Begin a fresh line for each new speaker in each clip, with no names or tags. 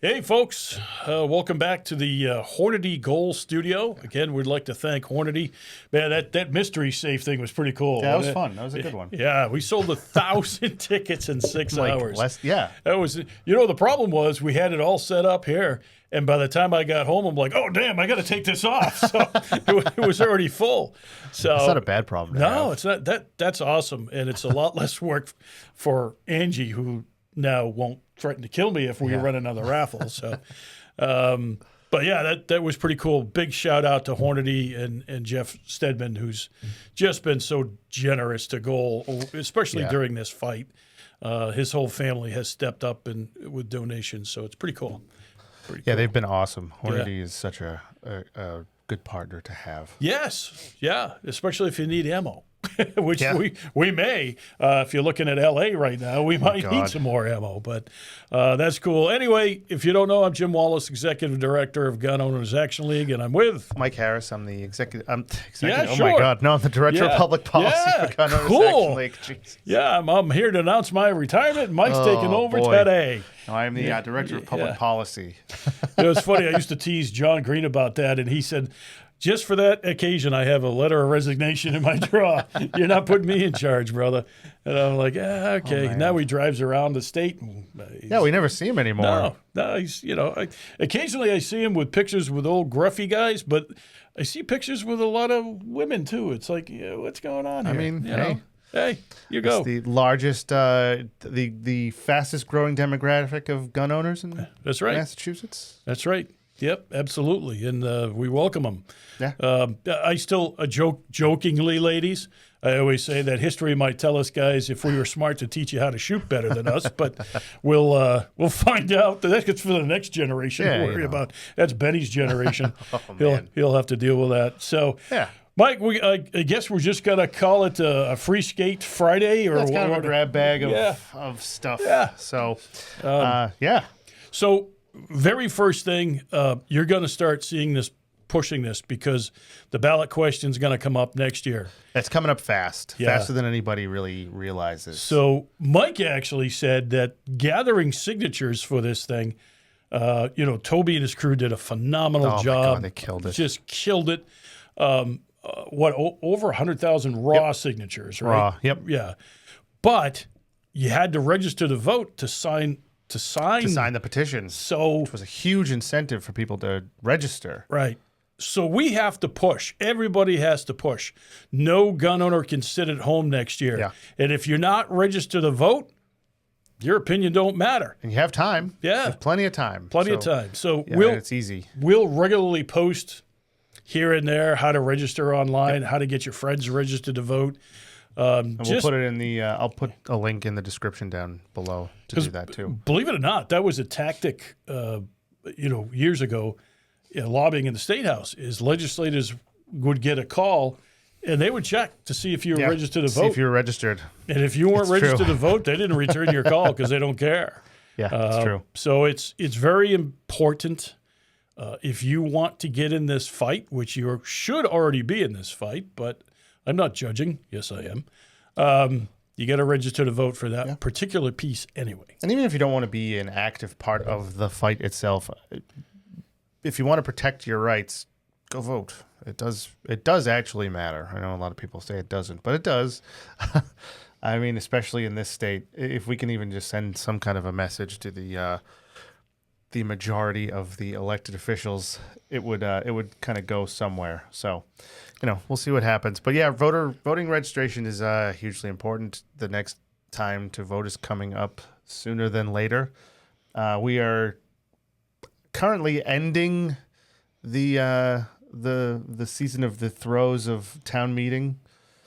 Hey, folks. Welcome back to the Hornady Gold Studio. Again, we'd like to thank Hornady. Man, that mystery safe thing was pretty cool.
Yeah, that was fun. That was a good one.
Yeah, we sold 1,000 tickets in 6 hours.
That
was, the problem was we had it all set up here, and by the time I got home, I'm like, oh, damn, I got to take this off. So it was already full. So
it's not a bad problem to have.
It's not. That's awesome, and it's a lot less work for Angie, who now won't threaten to kill me if we run another raffle. So, but yeah, that was pretty cool. Big shout out to Hornady and Jeff Stedman, who's just been so generous to Goal, especially during this fight. His whole family has stepped up with donations, so it's pretty cool.
They've been awesome. Hornady is such a good partner to have.
Yes, yeah, especially if you need ammo. Which we may. If you're looking at L.A. right now, we might need some more ammo, but that's cool. Anyway, if you don't know, I'm Jim Wallace, Executive Director of Gun Owners Action League, and I'm with
Mike Harris. I'm the executive.
Yeah,
oh my God, no, I'm the Director of Public Policy for Gun Owners Action League. Jesus.
Yeah, I'm here to announce my retirement. And Mike's taking over today.
No, I'm the Director of Public Policy.
It was funny. I used to tease John Green about that, and he said, just for that occasion, I have a letter of resignation in my drawer. You're not putting me in charge, brother. And I'm like, okay. Now he drives around the state.
We never see him anymore.
No, he's, occasionally I see him with pictures with old gruffy guys, but I see pictures with a lot of women too. It's like, what's going on here?
I mean,
hey, you go.
It's the largest, the fastest growing demographic of gun owners in Massachusetts.
That's right. Yep, absolutely, and we welcome them.
Yeah.
I still jokingly, ladies, I always say that history might tell us guys if we were smart to teach you how to shoot better than us, but we'll find out. That's for the next generation to worry about. That's Benny's generation. He'll have to deal with that. So.
Yeah.
Mike, I guess we're just going to call it a Free Skate Friday. Or
that's kind of a grab bag of stuff.
Yeah.
So,
So, very first thing, you're going to start seeing this, pushing this, because the ballot question is going to come up next year.
It's coming up fast, faster than anybody really realizes.
So, Mike actually said that gathering signatures for this thing, Toby and his crew did a phenomenal job.
My God, they killed it.
Just killed it. Over 100,000 raw signatures, right?
Raw, yep.
Yeah. But you had to register to vote to sign
the petition.
So,
which was a huge incentive for people to register.
Right. So we have to push. Everybody has to push. No gun owner can sit at home next year.
Yeah.
And if you're not registered to vote, your opinion don't matter.
And you have time.
Yeah.
You have plenty of time.
Plenty of time. So
it's easy.
We'll regularly post here and there how to register online, how to get your friends registered to vote.
And we'll put it in the. I'll put a link in the description down below to do that too.
Believe it or not, that was a tactic. Years ago, lobbying in the State House is legislators would get a call, and they would check to see if you were registered to vote.
See if you were registered.
And if you weren't registered to vote, they didn't return your call because they don't care.
Yeah, that's true.
So it's very important. If you want to get in this fight, which you should already be in this fight, but I'm not judging. Yes, I am. You got to register to vote for that particular piece anyway.
And even if you don't want to be an active part of the fight itself, if you want to protect your rights, go vote. It does actually matter. I know a lot of people say it doesn't, but it does. I mean, especially in this state, if we can even just send some kind of a message to the majority of the elected officials, it would kind of go somewhere. So, we'll see what happens. But yeah, voting registration is hugely important. The next time to vote is coming up sooner than later. We are currently ending the season of the throes of town meeting.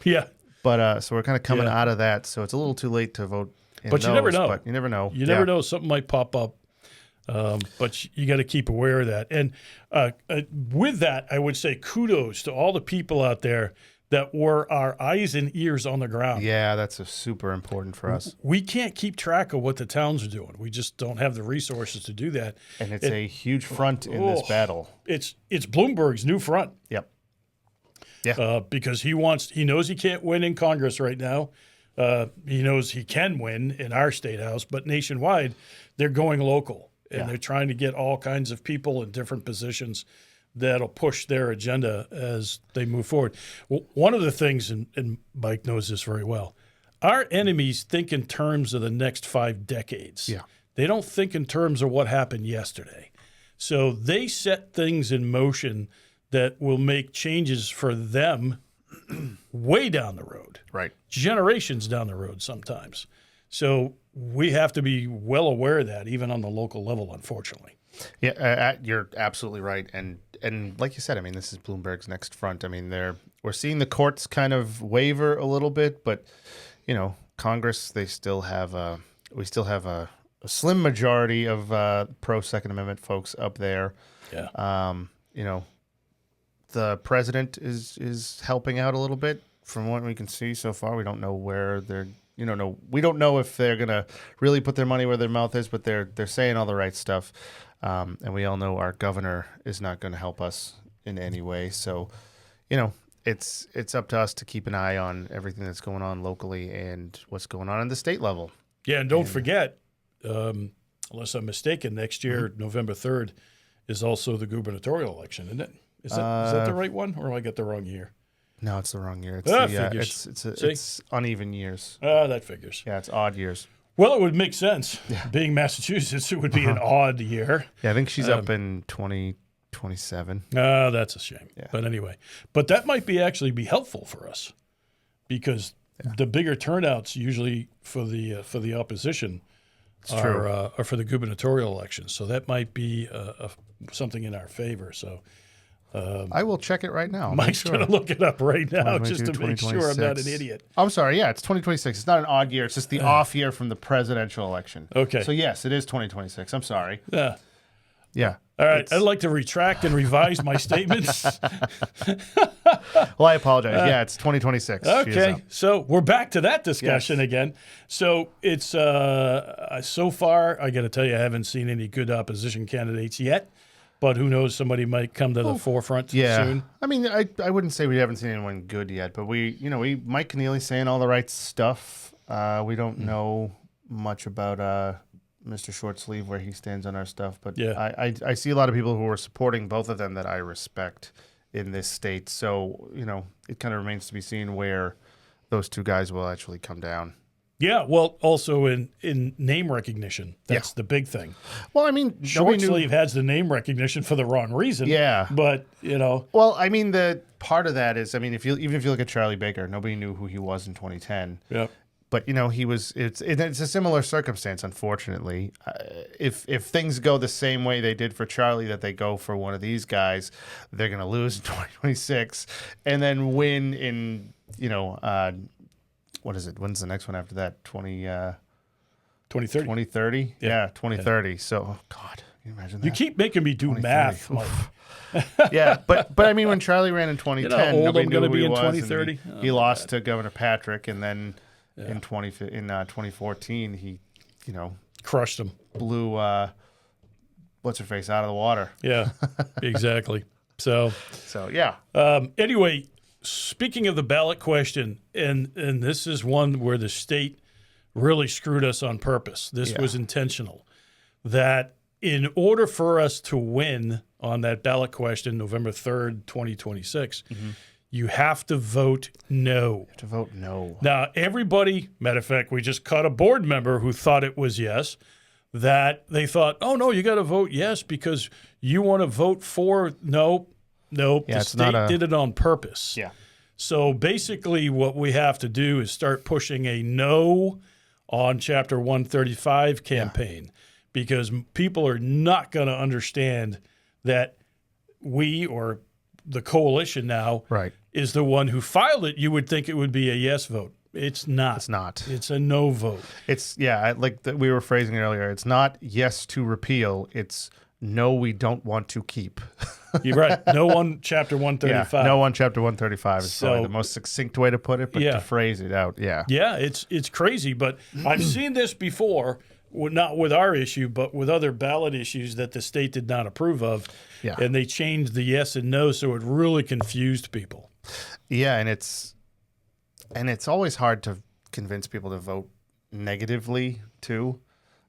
Yeah.
But so we're kind of coming out of that. So it's a little too late to vote.
But you never know.
But you never know.
You never know. Something might pop up. But you got to keep aware of that. And with that, I would say kudos to all the people out there that were our eyes and ears on the ground.
Yeah, that's super important for us.
We can't keep track of what the towns are doing. We just don't have the resources to do that.
And it's a huge front in this battle.
It's Bloomberg's new front.
Yep. Yeah.
Because he knows he can't win in Congress right now. He knows he can win in our state house, but nationwide, they're going local. And they're trying to get all kinds of people in different positions that'll push their agenda as they move forward. Well, one of the things, and Mike knows this very well, our enemies think in terms of the next 5 decades.
Yeah.
They don't think in terms of what happened yesterday. So they set things in motion that will make changes for them way down the road.
Right.
Generations down the road sometimes. So we have to be well aware of that, even on the local level, unfortunately.
Yeah, you're absolutely right. And like you said, I mean, this is Bloomberg's next front. I mean, we're seeing the courts kind of waver a little bit, but, Congress, we still have a slim majority of pro Second Amendment folks up there.
Yeah.
The president is helping out a little bit from what we can see so far. We don't know where they're, we don't know if they're going to really put their money where their mouth is, but they're saying all the right stuff. And we all know our governor is not going to help us in any way. So, it's up to us to keep an eye on everything that's going on locally and what's going on the state level.
Yeah, and don't forget, unless I'm mistaken, next year, November 3rd, is also the gubernatorial election, isn't it? Is that the right one, or I got the wrong year?
No, it's the wrong year.
Figures.
It's uneven years.
That figures.
Yeah, it's odd years.
Well, it would make sense. Yeah. Being Massachusetts, it would be an odd year.
Yeah, I think she's up in 2027.
That's a shame.
Yeah.
But anyway, that might actually be helpful for us because the bigger turnouts usually for the opposition are for the gubernatorial elections. So that might be something in our favor. So
I will check it right now.
Mike's going to look it up right now just to make sure I'm not an idiot.
I'm sorry. Yeah, it's 2026. It's not an odd year. It's just the off year from the presidential election.
Okay.
So, yes, it is 2026. I'm sorry.
Yeah.
Yeah.
All right. I'd like to retract and revise my statements.
Well, I apologize. Yeah, it's 2026.
Okay. So we're back to that discussion again. So it's so far, I got to tell you, I haven't seen any good opposition candidates yet. But who knows? Somebody might come to the forefront soon.
I mean, I wouldn't say we haven't seen anyone good yet, but Mike Keneally's saying all the right stuff. We don't know much about Mr. Shortsleeve, where he stands on our stuff. But I see a lot of people who are supporting both of them that I respect in this state. So, it kind of remains to be seen where those two guys will actually come down.
Yeah, well, also in name recognition. That's the big thing.
Well, I mean,
Shortsleeve has the name recognition for the wrong reason.
Yeah.
But,
Well, I mean, the part of that is, I mean, even if you look at Charlie Baker, nobody knew who he was in 2010.
Yeah.
But, it's a similar circumstance, unfortunately. If things go the same way they did for Charlie, that they go for one of these guys, they're going to lose in 2026 and then win in, what is it? When's the next one after that? 2030? 2030? Yeah, 2030. Yeah. So, oh God, can you imagine that?
You keep making me do math, Mike.
Yeah, but I mean, when Charlie ran in 2010, nobody knew who he was.
2030.
He lost to Governor Patrick, and then in 2014, he,
crushed him.
Blew what's her face out of the water.
Yeah, exactly. So
yeah.
Anyway. Speaking of the ballot question, and this is one where the state really screwed us on purpose. This was intentional. That in order for us to win on that ballot question, November 3rd, 2026, you have to vote no.
You have to vote no.
Now, everybody, matter of fact, we just caught a board member who thought it was yes, that they thought, oh, no, you got to vote yes because you want to vote for no. Nope, the state did it on purpose.
Yeah.
So basically what we have to do is start pushing a no on Chapter 135 campaign because people are not going to understand that we or the coalition now is the one who filed it. You would think it would be a yes vote. It's not.
It's not.
It's a no vote.
It's, we were phrasing it earlier. It's not yes to repeal. It's no, we don't want to keep.
You're right. No on Chapter 135.
Yeah, no on Chapter 135 is probably the most succinct way to put it, but to phrase it out,
Yeah, it's crazy, but I've seen this before, not with our issue, but with other ballot issues that the state did not approve of, and they changed the yes and no, so it really confused people.
Yeah, and it's always hard to convince people to vote negatively, too.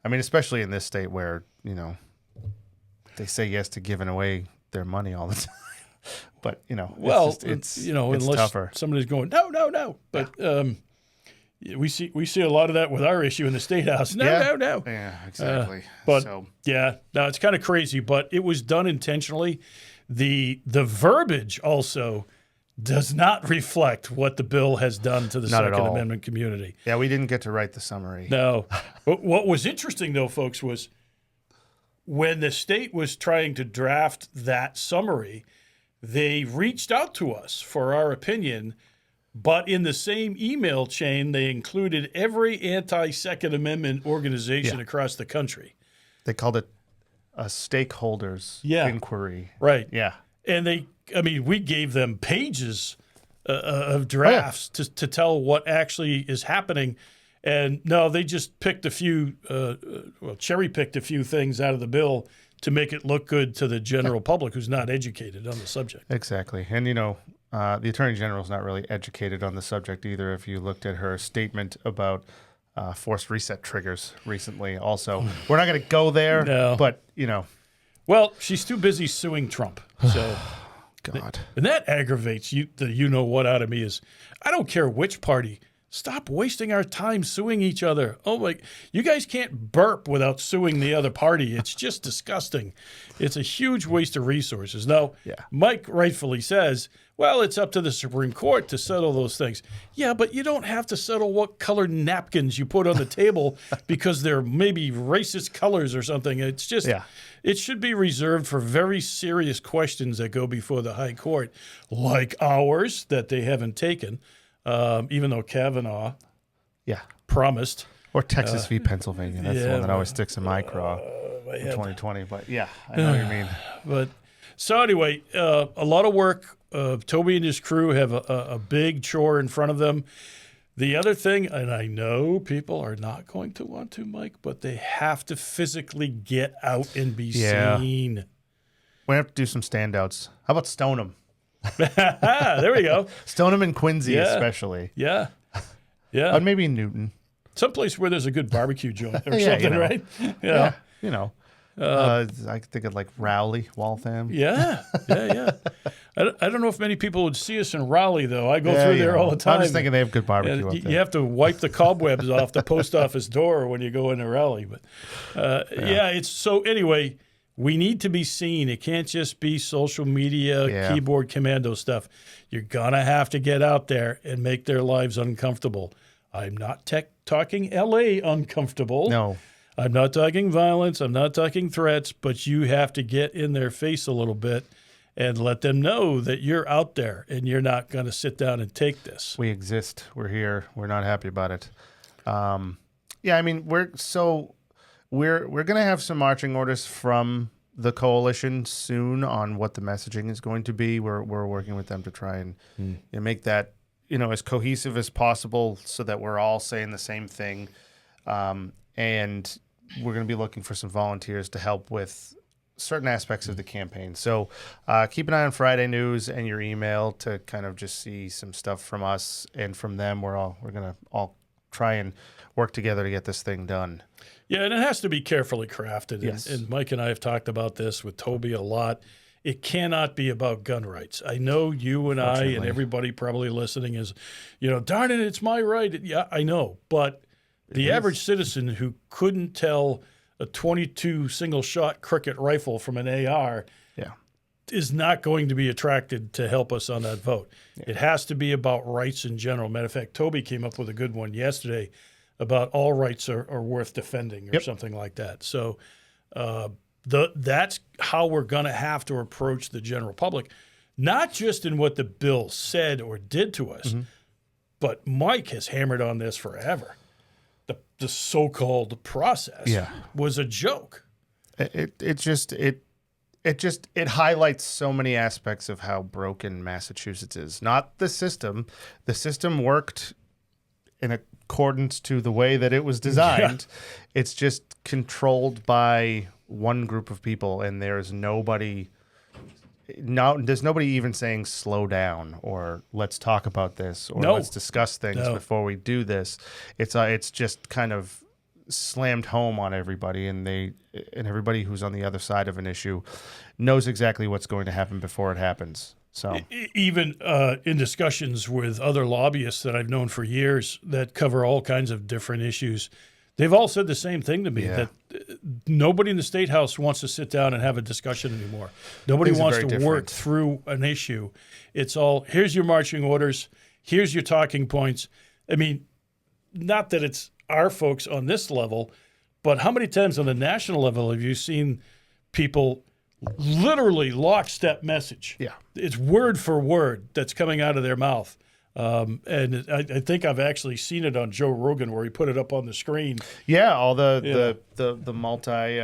I mean, especially in this state where, they say yes to giving away their money all the time. But,
Well,
it's
unless
tougher.
somebody's going, no. But we see a lot of that with our issue in the State House. No.
Yeah, exactly.
It's kind of crazy, but it was done intentionally. The verbiage also does not reflect what the bill has done to the
Not at
Second
all.
Amendment community.
Yeah, we didn't get to write the summary.
No. But what was interesting, though, folks, was when the state was trying to draft that summary, they reached out to us for our opinion, but in the same email chain, they included every anti-Second Amendment organization across the country.
They called it a stakeholders inquiry.
Right.
Yeah.
And we gave them pages of drafts to tell what actually is happening. And no, they just picked a few, cherry-picked a few things out of the bill to make it look good to the general public who's not educated on the subject.
Exactly. And, the Attorney General is not really educated on the subject either. If you looked at her statement about forced reset triggers recently also. We're not going to go there, but,
Well, she's too busy suing Trump. So,
God.
And that aggravates the you-know-what out of me is, I don't care which party. Stop wasting our time suing each other. Oh, my, you guys can't burp without suing the other party. It's just disgusting. It's a huge waste of resources. Now, Mike rightfully says, well, it's up to the Supreme Court to settle those things. Yeah, but you don't have to settle what colored napkins you put on the table because they're maybe racist colors or something. It's just, it should be reserved for very serious questions that go before the high court, like ours that they haven't taken. Even though Kavanaugh promised.
Or Texas v. Pennsylvania. That's the one that always sticks in my craw in 2020. But I know what you mean.
But so anyway, a lot of work. Toby and his crew have a big chore in front of them. The other thing, and I know people are not going to want to, Mike, but they have to physically get out and be seen.
We have to do some standouts. How about Stoneham?
There we go.
Stoneham and Quincy, especially.
Yeah.
And maybe Newton.
Someplace where there's a good barbecue joint or something, right?
Yeah. I think of like Rowley, Waltham.
Yeah. I don't know if many people would see us in Raleigh, though. I go through there all the time.
I'm just thinking they have good barbecue up there.
You have to wipe the cobwebs off the post office door when you go into Raleigh. But it's so anyway. We need to be seen. It can't just be social media, keyboard commando stuff. You're going to have to get out there and make their lives uncomfortable. I'm not talking L.A. uncomfortable.
No.
I'm not talking violence. I'm not talking threats. But you have to get in their face a little bit and let them know that you're out there and you're not going to sit down and take this.
We exist. We're here. We're not happy about it. We're going to have some marching orders from the coalition soon on what the messaging is going to be. We're working with them to try and make that as cohesive as possible so that we're all saying the same thing. And we're going to be looking for some volunteers to help with certain aspects of the campaign. So keep an eye on Friday News and your email to kind of just see some stuff from us and from them. We're going to all try and work together to get this thing done.
Yeah, and it has to be carefully crafted.
Yes.
And Mike and I have talked about this with Toby a lot. It cannot be about gun rights. I know you and I and everybody probably listening is, darn it, it's my right. Yeah, I know. But the average citizen who couldn't tell a 22 single-shot Cricket rifle from an AR is not going to be attracted to help us on that vote. Yeah. It has to be about rights in general. Matter of fact, Toby came up with a good one yesterday about all rights are worth defending or something like that. So that's how we're going to have to approach the general public, not just in what the bill said or did to us, but Mike has hammered on this forever. The so-called process was a joke.
It highlights so many aspects of how broken Massachusetts is. Not the system. The system worked in accordance to the way that it was designed. It's just controlled by one group of people, and there's nobody even saying slow down or let's talk about this or let's discuss things before we do this. It's just kind of slammed home on everybody, and everybody who's on the other side of an issue knows exactly what's going to happen before it happens. So
even in discussions with other lobbyists that I've known for years that cover all kinds of different issues, they've all said the same thing to me, that nobody in the State House wants to sit down and have a discussion anymore. Nobody wants to work through an issue. It's all, here's your marching orders, here's your talking points. I mean, not that it's our folks on this level, but how many times on the national level have you seen people literally lockstep message?
Yeah.
It's word for word that's coming out of their mouth. And I think I've actually seen it on Joe Rogan where he put it up on the screen.
Yeah, all the multi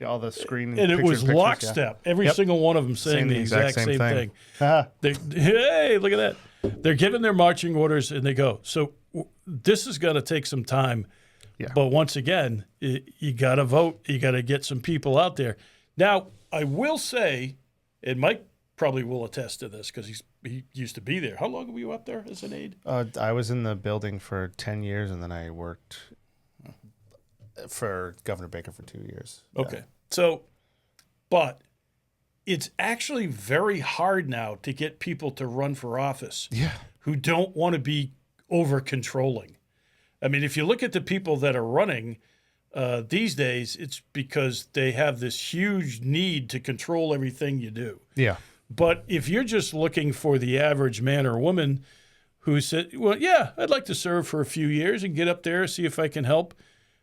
all the screen
and it was
pictures,
lockstep. Every single one of them saying the exact same thing. Hey, look at that. They're giving their marching orders and they go. So this is going to take some time.
Yeah.
But once again, you got to vote. You got to get some people out there. Now, I will say, and Mike probably will attest to this because he used to be there. How long were you up there as an aide?
I was in the building for 10 years, and then I worked for Governor Baker for 2 years.
Okay. So, but it's actually very hard now to get people to run for office who don't want to be over-controlling. I mean, if you look at the people that are running these days, it's because they have this huge need to control everything you do.
Yeah.
But if you're just looking for the average man or woman who said, well, yeah, I'd like to serve for a few years and get up there, see if I can help,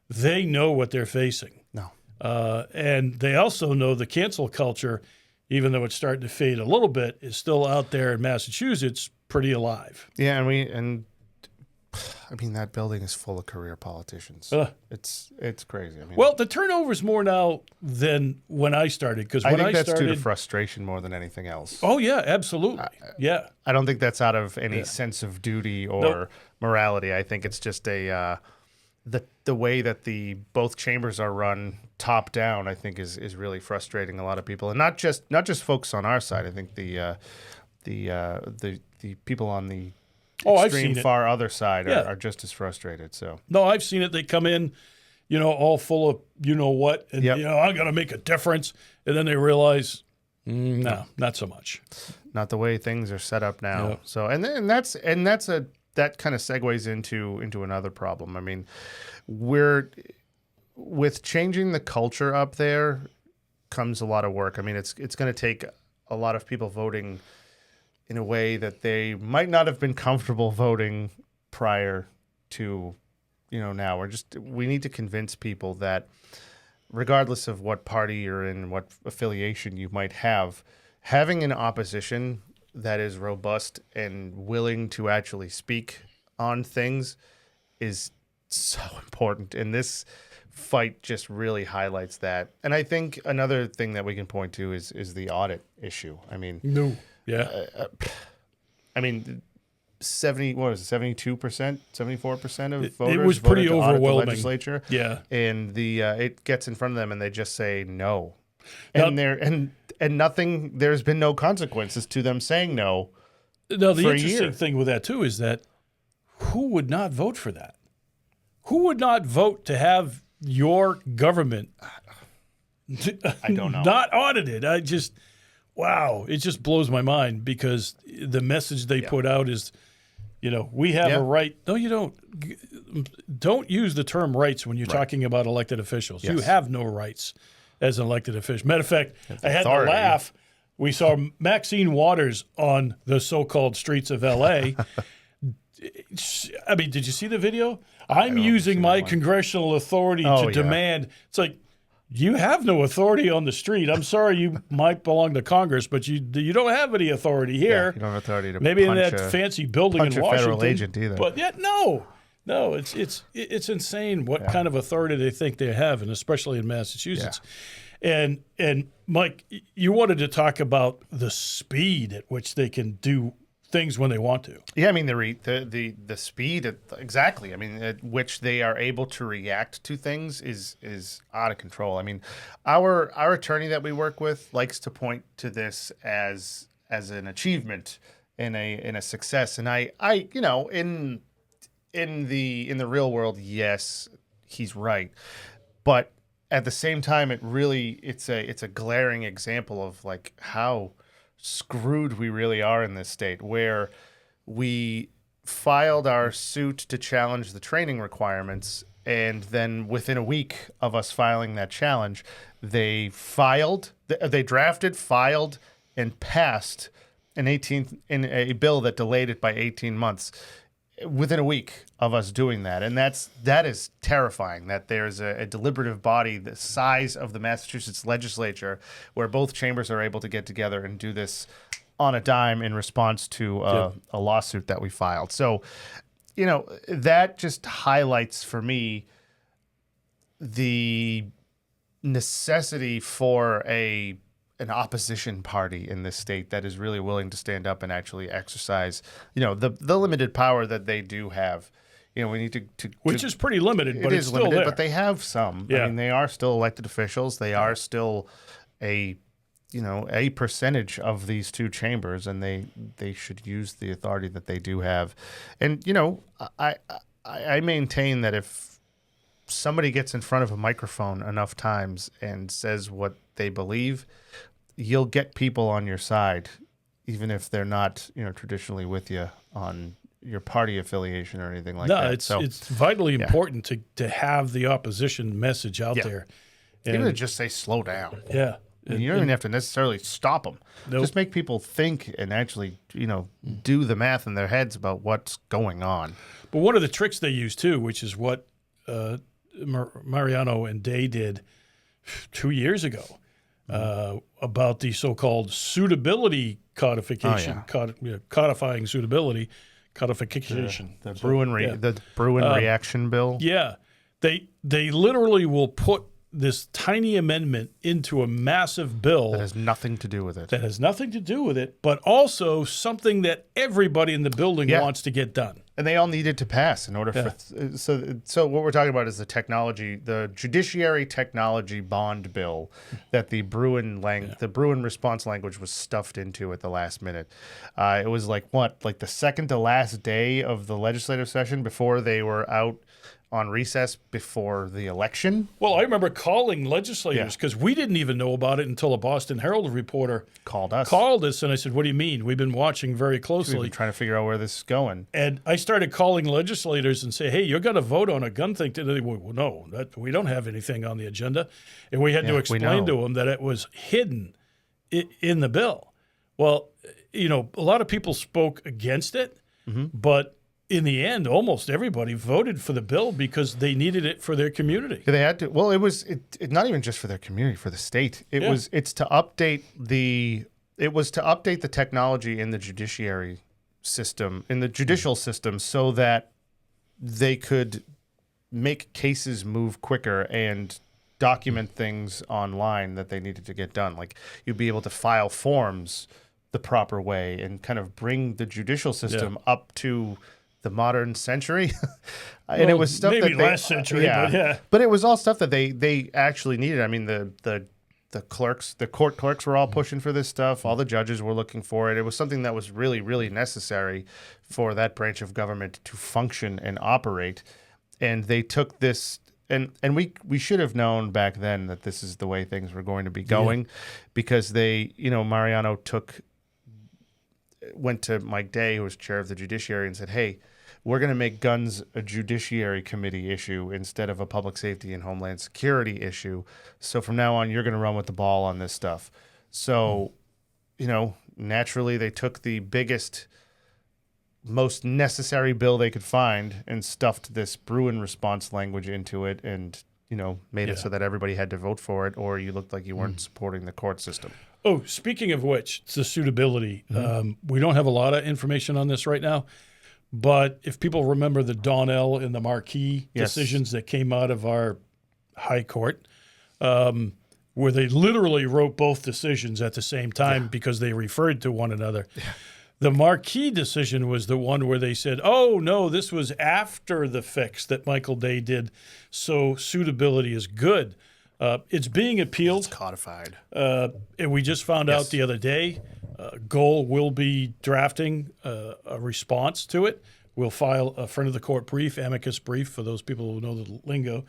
they know what they're facing.
No.
And they also know the cancel culture, even though it's starting to fade a little bit, is still out there in Massachusetts, pretty alive.
Yeah, and I mean, that building is full of career politicians. It's crazy. I mean,
well, the turnover's more now than when I started. Because when
I think that's due to frustration more than anything else.
Oh, yeah, absolutely. Yeah.
I don't think that's out of any sense of duty or morality. I think it's just the way that both chambers are run top down, I think is really frustrating a lot of people. And not just folks on our side. I think the people on the extreme far other side are just as frustrated. So
no, I've seen it. They come in, all full of what, and I'm going to make a difference, and then they realize, no, not so much.
Not the way things are set up now. Yep. So that kind of segues into another problem. I mean, with changing the culture up there comes a lot of work. I mean, it's going to take a lot of people voting in a way that they might not have been comfortable voting prior to, now. We need to convince people that regardless of what party you're in, what affiliation you might have, having an opposition that is robust and willing to actually speak on things is so important. And this fight just really highlights that. And I think another thing that we can point to is the audit issue. I mean, I mean, 72%, 74% of voters.
It was pretty overwhelming.
The legislature.
Yeah,
and it gets in front of them, and they just say no, and nothing. There's been no consequences to them saying no.
No, the interesting thing with that too is that who would not vote for that? Who would not vote to have your government?
I don't know.
Not audited. Wow, it just blows my mind because the message they put out is, we have a right. No, you don't. Don't use the term rights when you're talking about elected officials. Yes. You have no rights as an elected official. Matter of fact, I had to laugh. We saw Maxine Waters on the so-called streets of L.A. I mean, did you see the video? I'm using my congressional authority to demand. It's like, you have no authority on the street. I'm sorry, you might belong to Congress, but you don't have any authority here.
You don't have authority to
maybe in that fancy building in Washington.
Federal agent either.
But yet, no, it's insane what kind of authority they think they have, and especially in Massachusetts. Yeah. And Mike, you wanted to talk about the speed at which they can do things when they want to.
Yeah, I mean the speed exactly. I mean at which they are able to react to things is out of control. I mean, our attorney that we work with likes to point to this as an achievement and a success. And I in the real world, yes, he's right. But at the same time, it's a glaring example of like how screwed we really are in this state, where we filed our suit to challenge the training requirements, and then within a week of us filing that challenge, they drafted, filed, and passed in a bill that delayed it by 18 months within a week of us doing that. And that is terrifying, that there's a deliberative body the size of the Massachusetts legislature where both chambers are able to get together and do this on a dime in response to a lawsuit that we filed. So, that just highlights for me the necessity for an opposition party in this state that is really willing to stand up and actually exercise, the limited power that they do have. We need to
which is pretty limited, but it's still
limited,
there.
but they have some.
Yeah.
I mean, they are still elected officials. They are still a percentage of these two chambers, and they should use the authority that they do have. And I maintain that if somebody gets in front of a microphone enough times and says what they believe, you'll get people on your side, even if they're not traditionally with you on your party affiliation or anything like that.
No, it's vitally important to have the opposition message out there. And
even to just say slow down.
Yeah.
And you don't even have to necessarily stop them.
Nope.
Just make people think and actually, do the math in their heads about what's going on.
But one of the tricks they use too, which is what Mariano and Day did 2 years ago, about the so-called suitability codification, codifying suitability, codification.
The Bruin reaction bill.
Yeah, they literally will put this tiny amendment into a massive bill
That has nothing to do with it.
But also something that everybody in the building wants to get done.
And they all needed to pass in order for. So what we're talking about is the Judiciary Technology Bond Bill that the Bruin response language was stuffed into at the last minute. It was like the second to last day of the legislative session before they were out on recess before the election.
Well, I remember calling legislators because we didn't even know about it until a Boston Herald reporter
called us,
and I said, "What do you mean? We've been watching very closely,
we've been trying to figure out where this is going."
And I started calling legislators and say, "Hey, you're going to vote on a gun thing today?" Well, no, we don't have anything on the agenda, and we had to explain to them that it was hidden in the bill. Well, a lot of people spoke against it, but in the end, almost everybody voted for the bill because they needed it for their community.
They had to. Well, it was not even just for their community, for the state. It's to update the technology in the judiciary system, in the judicial system, so that they could make cases move quicker and document things online that they needed to get done. Like you'd be able to file forms the proper way and kind of bring the judicial system up to the modern century. And it was stuff
maybe
that they,
last century,
but it was all stuff that they actually needed. I mean, the clerks, the court clerks were all pushing for this stuff. All the judges were looking for it. It was something that was really, really necessary for that branch of government to function and operate. And they took this, and we should have known back then that this is the way things were going to be going, because Mariano went to Mike Day, who was chair of the judiciary, and said, "Hey, we're going to make guns a judiciary committee issue instead of a public safety and homeland security issue. So from now on, you're going to run with the ball on this stuff." So, naturally they took the biggest, most necessary bill they could find and stuffed this Bruin response language into it and, made it so that everybody had to vote for it, or you looked like you weren't supporting the court system.
Oh, speaking of which, it's the suitability. We don't have a lot of information on this right now. But if people remember the Donnell and the Marquis decisions that came out of our high court, where they literally wrote both decisions at the same time because they referred to one another. Yeah. The Marquis decision was the one where they said, "Oh, no, this was after the fix that Michael Day did, so suitability is good." It's being appealed.
It's codified.
And we just found out the other day, Goal will be drafting a response to it, We'll file a friend of the court brief, amicus brief, for those people who know the lingo.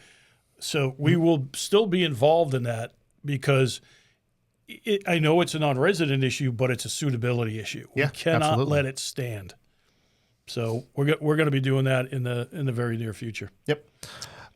So we will still be involved in that because I know it's a non-resident issue, but it's a suitability issue.
Yeah,
we cannot
absolutely.
let it stand. So we're going to be doing that in the very near future.
Yep.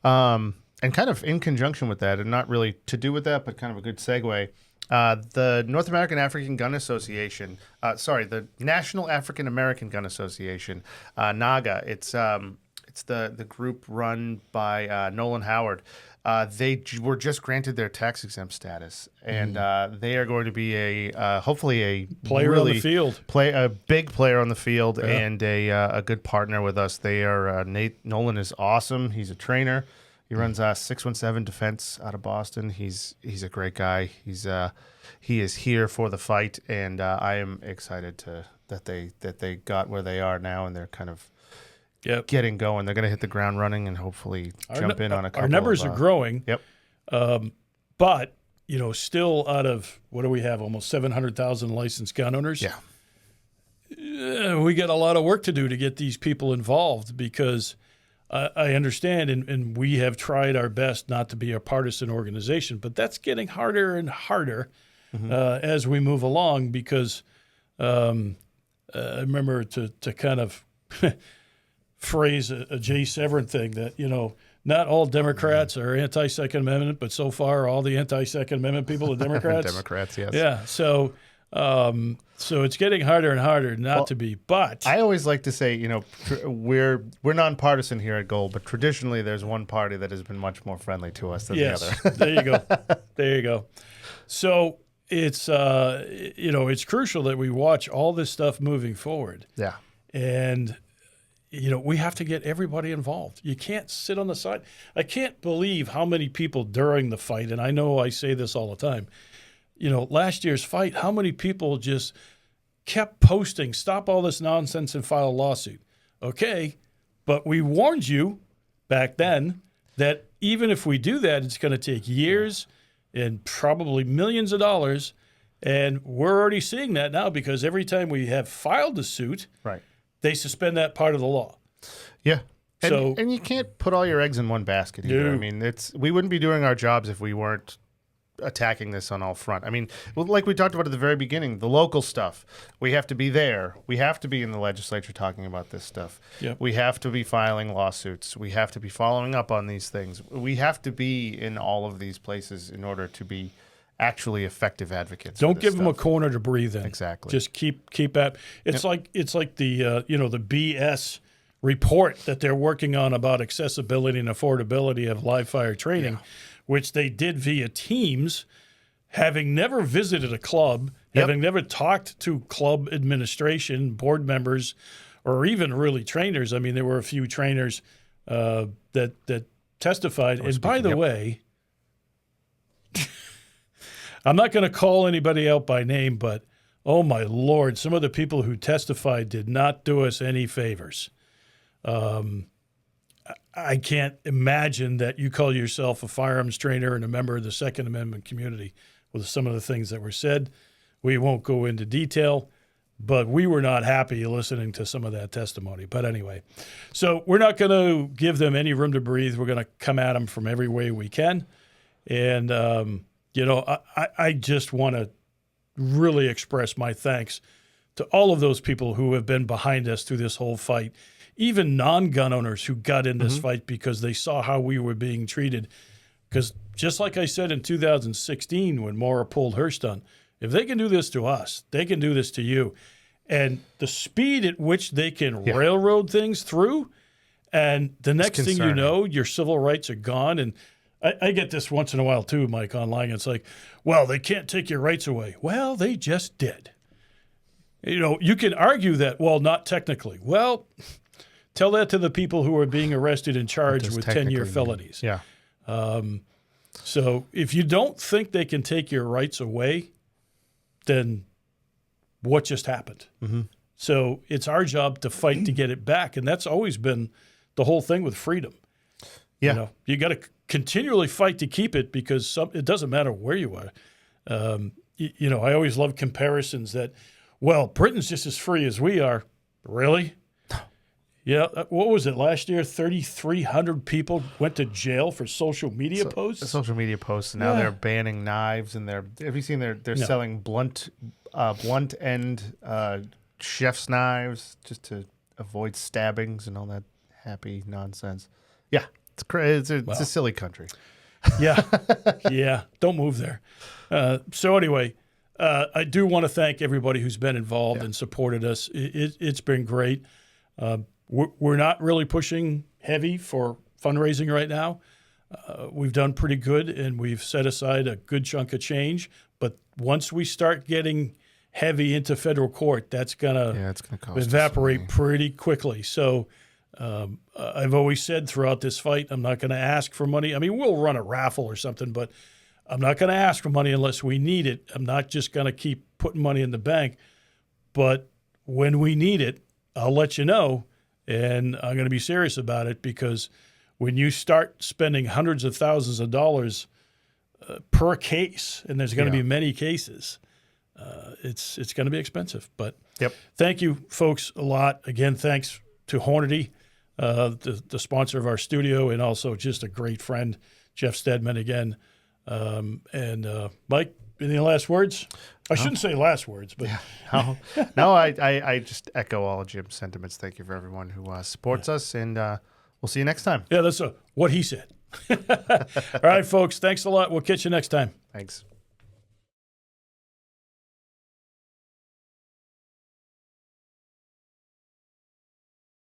And kind of in conjunction with that, and not really to do with that, but kind of a good segue, the North American African Gun Association, the National African American Gun Association, NAGA. It's the group run by Nolan Howard. They were just granted their tax exempt status, and they are going to be hopefully a
Player on the field,
a big player on the field, and a good partner with us. They are Nolan is awesome. He's a trainer. He runs 617 Defense out of Boston. He's a great guy. He is here for the fight, and I am excited that they got where they are now, and they're kind of getting going. They're going to hit the ground running and hopefully jump in on a couple.
Our numbers are growing.
Yep.
But still out of what do we have? Almost 700,000 licensed gun owners.
Yeah.
We got a lot of work to do to get these people involved because. I understand, and we have tried our best not to be a partisan organization, but that's getting harder and harder as we move along because I remember to kind of phrase a Jay Severin thing that, not all Democrats are anti-Second Amendment, but so far all the anti-Second Amendment people are Democrats.
Democrats, yes.
Yeah, so it's getting harder and harder not to be. But
I always like to say, we're nonpartisan here at Gold, but traditionally there's one party that has been much more friendly to us than the other.
There you go. There you go. So it's it's crucial that we watch all this stuff moving forward.
Yeah.
And we have to get everybody involved. You can't sit on the side. I can't believe how many people during the fight, and I know I say this all the time, last year's fight, how many people just kept posting, stop all this nonsense and file a lawsuit. Okay, but we warned you back then that even if we do that, it's going to take years and probably millions of dollars. And we're already seeing that now because every time we have filed a suit,
right,
they suspend that part of the law.
Yeah.
And,
and you can't put all your eggs in one basket either.
No.
I mean, we wouldn't be doing our jobs if we weren't attacking this on all front. I mean, like we talked about at the very beginning, the local stuff. We have to be there. We have to be in the legislature talking about this stuff.
Yep.
We have to be filing lawsuits. We have to be following up on these things. We have to be in all of these places in order to be actually effective advocates.
Don't give them a corner to breathe in.
Exactly.
Just keep at. It's like the the BS report that they're working on about accessibility and affordability of live fire training, which they did via Teams, having never visited a club, having never talked to club administration, board members, or even really trainers. I mean, there were a few trainers that testified. And by the way, I'm not going to call anybody out by name, but oh my Lord, some of the people who testified did not do us any favors. I can't imagine that you call yourself a firearms trainer and a member of the Second Amendment community with some of the things that were said. We won't go into detail, but we were not happy listening to some of that testimony. But anyway, so we're not going to give them any room to breathe. We're going to come at them from every way we can. And, I just want to really express my thanks to all of those people who have been behind us through this whole fight. Even non-gun owners who got in this fight because they saw how we were being treated. Because just like I said in 2016 when Maura pulled her stunt, if they can do this to us, they can do this to you. And the speed at which they can railroad things through, and the next thing you know, your civil rights are gone. And I get this once in a while too, Mike, online. It's like, well, they can't take your rights away. Well, they just did. You can argue that, well, not technically. Well, tell that to the people who are being arrested and charged with 10-year felonies.
Yeah.
So if you don't think they can take your rights away, then what just happened? So it's our job to fight to get it back. And that's always been the whole thing with freedom.
Yeah.
You got to continually fight to keep it because it doesn't matter where you are. I always love comparisons that, well, Britain's just as free as we are. Really? Yeah, what was it last year? 3,300 people went to jail for social media posts.
Social media posts. Now they're banning knives, and have you seen they're selling blunt end chef's knives just to avoid stabbings and all that happy nonsense. Yeah, it's crazy. It's a silly country.
Yeah, yeah. Don't move there. So anyway, I do want to thank everybody who's been involved and supported us. It's been great. We're not really pushing heavy for fundraising right now. We've done pretty good, and we've set aside a good chunk of change. But once we start getting heavy into federal court, that's gonna evaporate pretty quickly. So I've always said throughout this fight, I'm not going to ask for money. I mean, we'll run a raffle or something, but I'm not going to ask for money unless we need it. I'm not just going to keep putting money in the bank. But when we need it, I'll let you know. And I'm going to be serious about it, because when you start spending hundreds of thousands of dollars per case, and there's going to be many cases, it's going to be expensive. But thank you, folks, a lot. Again, thanks to Hornady, the sponsor of our studio, and also just a great friend, Jeff Stedman, again. Mike, any last words? I shouldn't say last words, but
no, I just echo all of Jim's sentiments. Thank you for everyone who supports us, and we'll see you next time.
Yeah, that's what he said. All right, folks, thanks a lot. We'll catch you next time.
Thanks.